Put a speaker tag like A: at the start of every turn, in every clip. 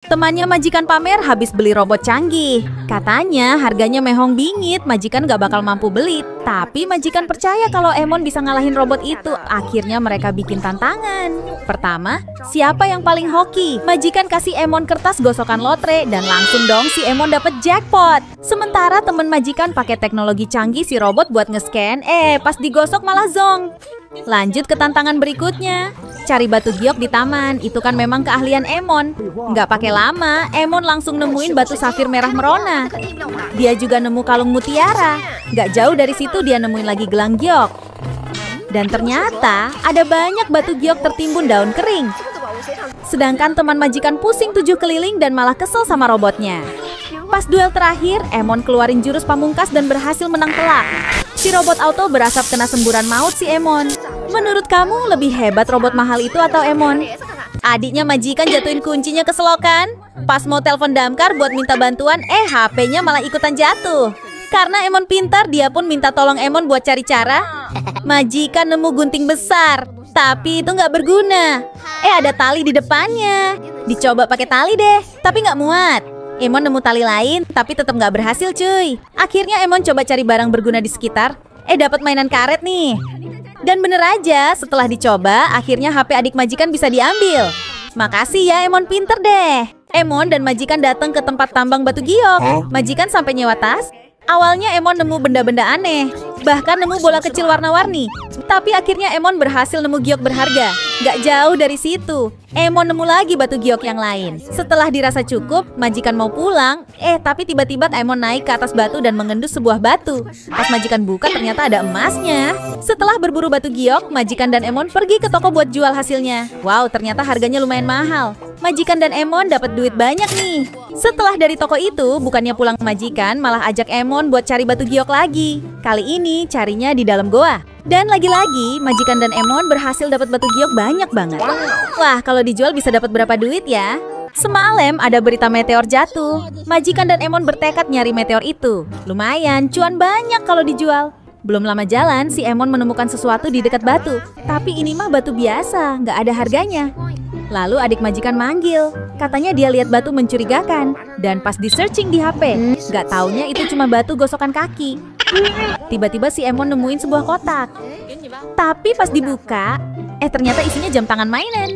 A: Temannya majikan pamer habis beli robot canggih. Katanya harganya mehong bingit, majikan gak bakal mampu beli. Tapi majikan percaya kalau Emon bisa ngalahin robot itu. Akhirnya mereka bikin tantangan. Pertama, siapa yang paling hoki? Majikan kasih Emon kertas gosokan lotre dan langsung dong si Emon dapet jackpot. Sementara temen majikan pakai teknologi canggih si robot buat nge-scan. Pas digosok malah zong. Lanjut ke tantangan berikutnya. Cari batu giok di taman. Itu kan memang keahlian Emon. Nggak pakai lama, Emon langsung nemuin batu safir merah merona. Dia juga nemu kalung mutiara. Nggak jauh dari situ dia nemuin lagi gelang giok. Dan ternyata ada banyak batu giok tertimbun daun kering. Sedangkan teman majikan pusing 7 keliling dan malah kesel sama robotnya. Pas duel terakhir, Emon keluarin jurus pamungkas dan berhasil menang telak. Si robot auto berasap kena semburan maut si Emon. Menurut kamu lebih hebat robot mahal itu atau Emon? Adiknya majikan jatuhin kuncinya ke selokan. Pas mau telepon damkar buat minta bantuan, HP-nya malah ikutan jatuh. Karena Emon pintar, dia pun minta tolong Emon buat cari cara. Majikan nemu gunting besar, tapi itu nggak berguna. Ada tali di depannya. Dicoba pakai tali deh, tapi nggak muat. Emon nemu tali lain, tapi tetap nggak berhasil cuy. Akhirnya Emon coba cari barang berguna di sekitar. Dapat mainan karet nih. Dan bener aja, setelah dicoba, akhirnya HP adik majikan bisa diambil. Makasih ya Emon, pinter deh. Emon dan majikan datang ke tempat tambang batu giok. Majikan sampai nyewa tas. Awalnya Emon nemu benda-benda aneh, bahkan nemu bola kecil warna-warni. Tapi akhirnya Emon berhasil nemu giok berharga. Gak jauh dari situ, Emon nemu lagi batu giok yang lain. Setelah dirasa cukup, majikan mau pulang. Tapi tiba-tiba Emon naik ke atas batu dan mengendus sebuah batu. Pas majikan buka ternyata ada emasnya. Setelah berburu batu giok, majikan dan Emon pergi ke toko buat jual hasilnya. Wow, ternyata harganya lumayan mahal. Majikan dan Emon dapat duit banyak nih. Setelah dari toko itu, bukannya pulang majikan, malah ajak Emon buat cari batu giok lagi. Kali ini carinya di dalam goa. Dan lagi-lagi, majikan dan Emon berhasil dapat batu giok banyak banget. Wah, kalau dijual bisa dapat berapa duit ya? Semalam ada berita meteor jatuh. Majikan dan Emon bertekad nyari meteor itu. Lumayan, cuan banyak kalau dijual. Belum lama jalan, si Emon menemukan sesuatu di dekat batu. Tapi ini mah batu biasa, nggak ada harganya. Lalu adik majikan manggil. Katanya dia lihat batu mencurigakan. Dan pas di-searching di HP, nggak taunya itu cuma batu gosokan kaki. Tiba-tiba si Emon nemuin sebuah kotak. Tapi pas dibuka, ternyata isinya jam tangan mainan.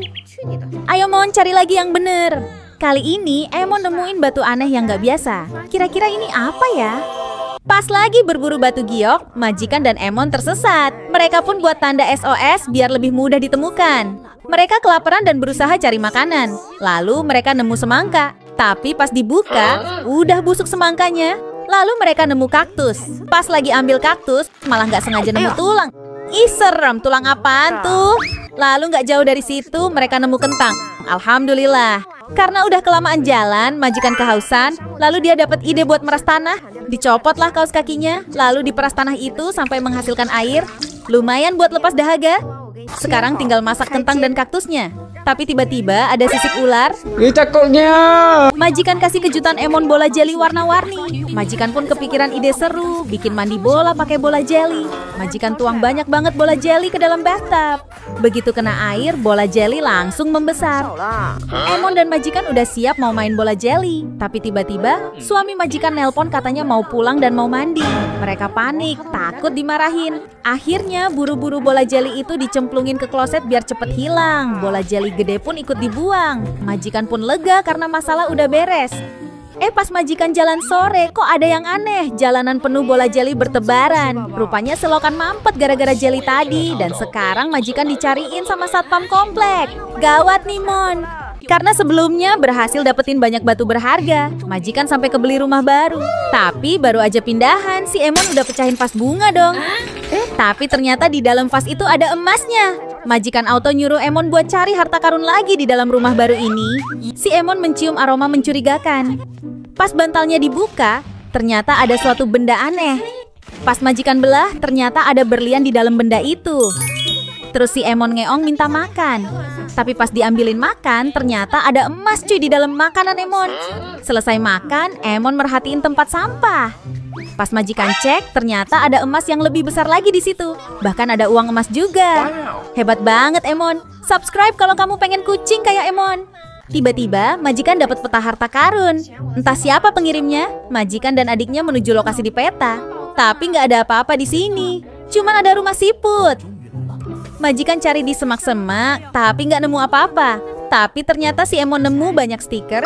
A: Ayo Mon, cari lagi yang bener. Kali ini Emon nemuin batu aneh yang nggak biasa. Kira-kira ini apa ya? Pas lagi berburu batu giok, majikan dan Emon tersesat. Mereka pun buat tanda SOS biar lebih mudah ditemukan. Mereka kelaparan dan berusaha cari makanan. Lalu mereka nemu semangka. Tapi pas dibuka, udah busuk semangkanya. Lalu mereka nemu kaktus. Pas lagi ambil kaktus, malah nggak sengaja nemu tulang. Ih serem, tulang apaan tuh? Lalu nggak jauh dari situ, mereka nemu kentang. Alhamdulillah. Karena udah kelamaan jalan, majikan kehausan. Lalu dia dapat ide buat meras tanah. Dicopotlah kaos kakinya, lalu diperas tanah itu sampai menghasilkan air. Lumayan buat lepas dahaga. Sekarang tinggal masak kentang dan kaktusnya. Tapi tiba-tiba ada sisik ular.
B: Cakepnya.
A: Majikan kasih kejutan Emon bola jeli warna-warni. Majikan pun kepikiran ide seru, bikin mandi bola pakai bola jeli. Majikan tuang banyak banget bola jeli ke dalam bathtub. Begitu kena air, bola jeli langsung membesar. Emon dan majikan udah siap mau main bola jeli. Tapi tiba-tiba suami majikan nelpon katanya mau pulang dan mau mandi. Mereka panik, takut dimarahin. Akhirnya buru-buru bola jeli itu dicemplungin ke kloset biar cepet hilang. Bola jeli gede pun ikut dibuang. Majikan pun lega karena masalah udah beres. Pas majikan jalan sore, kok ada yang aneh. Jalanan penuh bola jeli bertebaran. Rupanya selokan mampet gara-gara jeli tadi. Dan sekarang majikan dicariin sama satpam komplek. Gawat nih Mon. Karena sebelumnya berhasil dapetin banyak batu berharga. Majikan sampai kebeli rumah baru. Tapi baru aja pindahan, si Emon udah pecahin vas bunga dong. Tapi ternyata di dalam vas itu ada emasnya. Majikan auto nyuruh Emon buat cari harta karun lagi di dalam rumah baru ini. Si Emon mencium aroma mencurigakan. Pas bantalnya dibuka, ternyata ada suatu benda aneh. Pas majikan belah, ternyata ada berlian di dalam benda itu. Terus si Emon ngeong minta makan. Tapi pas diambilin makan, ternyata ada emas cuy di dalam makanan Emon. Selesai makan, Emon merhatiin tempat sampah. Pas majikan cek, ternyata ada emas yang lebih besar lagi di situ. Bahkan ada uang emas juga. Hebat banget Emon. Subscribe kalau kamu pengen kucing kayak Emon. Tiba-tiba, majikan dapat peta harta karun. Entah siapa pengirimnya, majikan dan adiknya menuju lokasi di peta. Tapi nggak ada apa-apa di sini. Cuman ada rumah siput. Majikan cari di semak-semak, tapi nggak nemu apa-apa. Tapi ternyata si Emon nemu banyak stiker.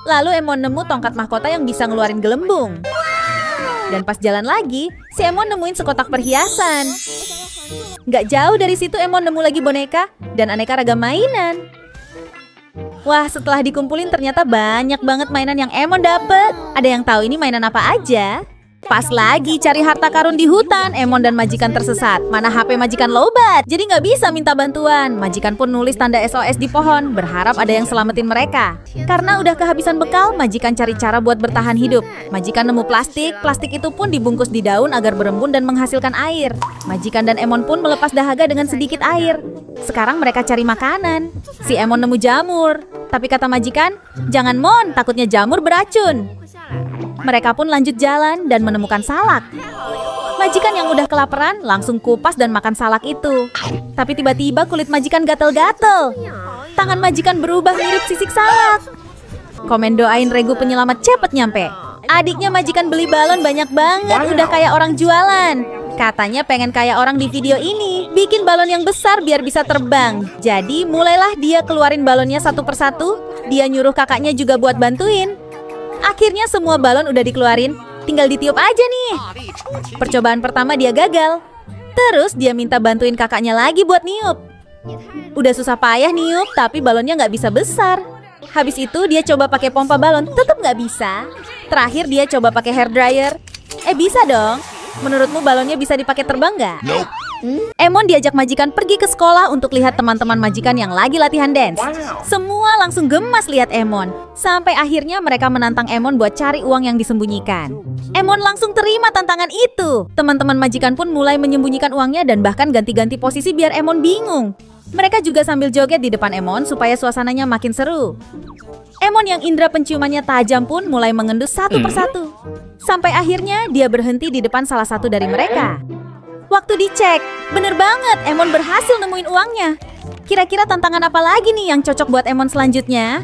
A: Lalu Emon nemu tongkat mahkota yang bisa ngeluarin gelembung. Dan pas jalan lagi, si Emon nemuin sekotak perhiasan. Nggak jauh dari situ Emon nemu lagi boneka dan aneka ragam mainan. Wah, setelah dikumpulin ternyata banyak banget mainan yang Emon dapet. Ada yang tahu ini mainan apa aja? Pas lagi cari harta karun di hutan, Emon dan majikan tersesat. Mana HP majikan lobat, jadi nggak bisa minta bantuan. Majikan pun nulis tanda SOS di pohon, berharap ada yang selamatin mereka. Karena udah kehabisan bekal, majikan cari cara buat bertahan hidup. Majikan nemu plastik, plastik itu pun dibungkus di daun agar berembun dan menghasilkan air. Majikan dan Emon pun melepas dahaga dengan sedikit air. Sekarang mereka cari makanan. Si Emon nemu jamur. Tapi kata majikan, jangan Mon, takutnya jamur beracun. Mereka pun lanjut jalan dan menemukan salak. Majikan yang udah kelaparan langsung kupas dan makan salak itu. Tapi tiba-tiba kulit majikan gatel-gatel. Tangan majikan berubah mirip sisik salak. Komen doain Regu penyelamat cepet nyampe. Adiknya majikan beli balon banyak banget, udah kayak orang jualan. Katanya pengen kayak orang di video ini, bikin balon yang besar biar bisa terbang. Jadi mulailah dia keluarin balonnya satu persatu. Dia nyuruh kakaknya juga buat bantuin. Akhirnya semua balon udah dikeluarin, tinggal ditiup aja nih. Percobaan pertama dia gagal. Terus dia minta bantuin kakaknya lagi buat niup. Udah susah payah niup, tapi balonnya nggak bisa besar. Habis itu dia coba pakai pompa balon, tetap nggak bisa. Terakhir dia coba pakai hair dryer. Bisa dong. Menurutmu balonnya bisa dipakai terbang nggak?
B: Nope.
A: Emon diajak majikan pergi ke sekolah untuk lihat teman-teman majikan yang lagi latihan dance. Semua langsung gemas lihat Emon. Sampai akhirnya mereka menantang Emon buat cari uang yang disembunyikan. Emon langsung terima tantangan itu. Teman-teman majikan pun mulai menyembunyikan uangnya dan bahkan ganti-ganti posisi biar Emon bingung. Mereka juga sambil joget di depan Emon supaya suasananya makin seru. Emon yang indera penciumannya tajam pun mulai mengendus satu persatu. Sampai akhirnya dia berhenti di depan salah satu dari mereka. Waktu dicek, bener banget Emon berhasil nemuin uangnya. Kira-kira tantangan apa lagi nih yang cocok buat Emon selanjutnya?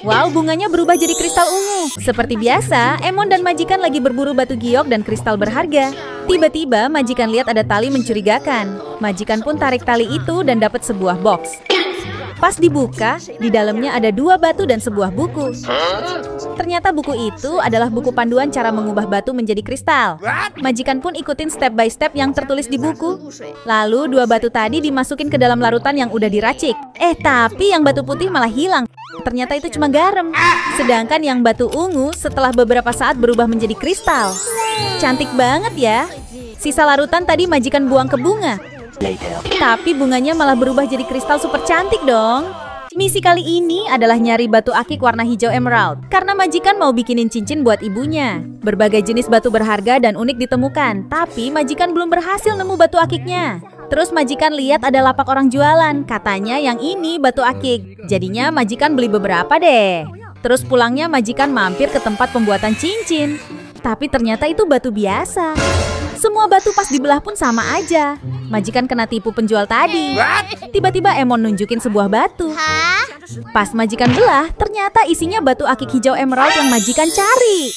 A: Wow, bunganya berubah jadi kristal ungu. Seperti biasa, Emon dan majikan lagi berburu batu giok dan kristal berharga. Tiba-tiba majikan lihat ada tali mencurigakan. Majikan pun tarik tali itu dan dapat sebuah box. Pas dibuka, di dalamnya ada 2 batu dan sebuah buku. Ternyata buku itu adalah buku panduan cara mengubah batu menjadi kristal. Majikan pun ikutin step by step yang tertulis di buku. Lalu 2 batu tadi dimasukin ke dalam larutan yang udah diracik. Tapi yang batu putih malah hilang. Ternyata itu cuma garam. Sedangkan yang batu ungu setelah beberapa saat berubah menjadi kristal. Cantik banget ya. Sisa larutan tadi majikan buang ke bunga. Tapi bunganya malah berubah jadi kristal super cantik dong. Misi kali ini adalah nyari batu akik warna hijau emerald. Karena majikan mau bikinin cincin buat ibunya. Berbagai jenis batu berharga dan unik ditemukan. Tapi majikan belum berhasil nemu batu akiknya. Terus majikan lihat ada lapak orang jualan. Katanya yang ini batu akik. Jadinya majikan beli beberapa deh. Terus pulangnya majikan mampir ke tempat pembuatan cincin. Tapi ternyata itu batu biasa. Semua batu pas dibelah pun sama aja. Majikan kena tipu penjual tadi. Tiba-tiba Emon nunjukin sebuah batu. Pas majikan belah, ternyata isinya batu akik hijau emerald yang majikan cari.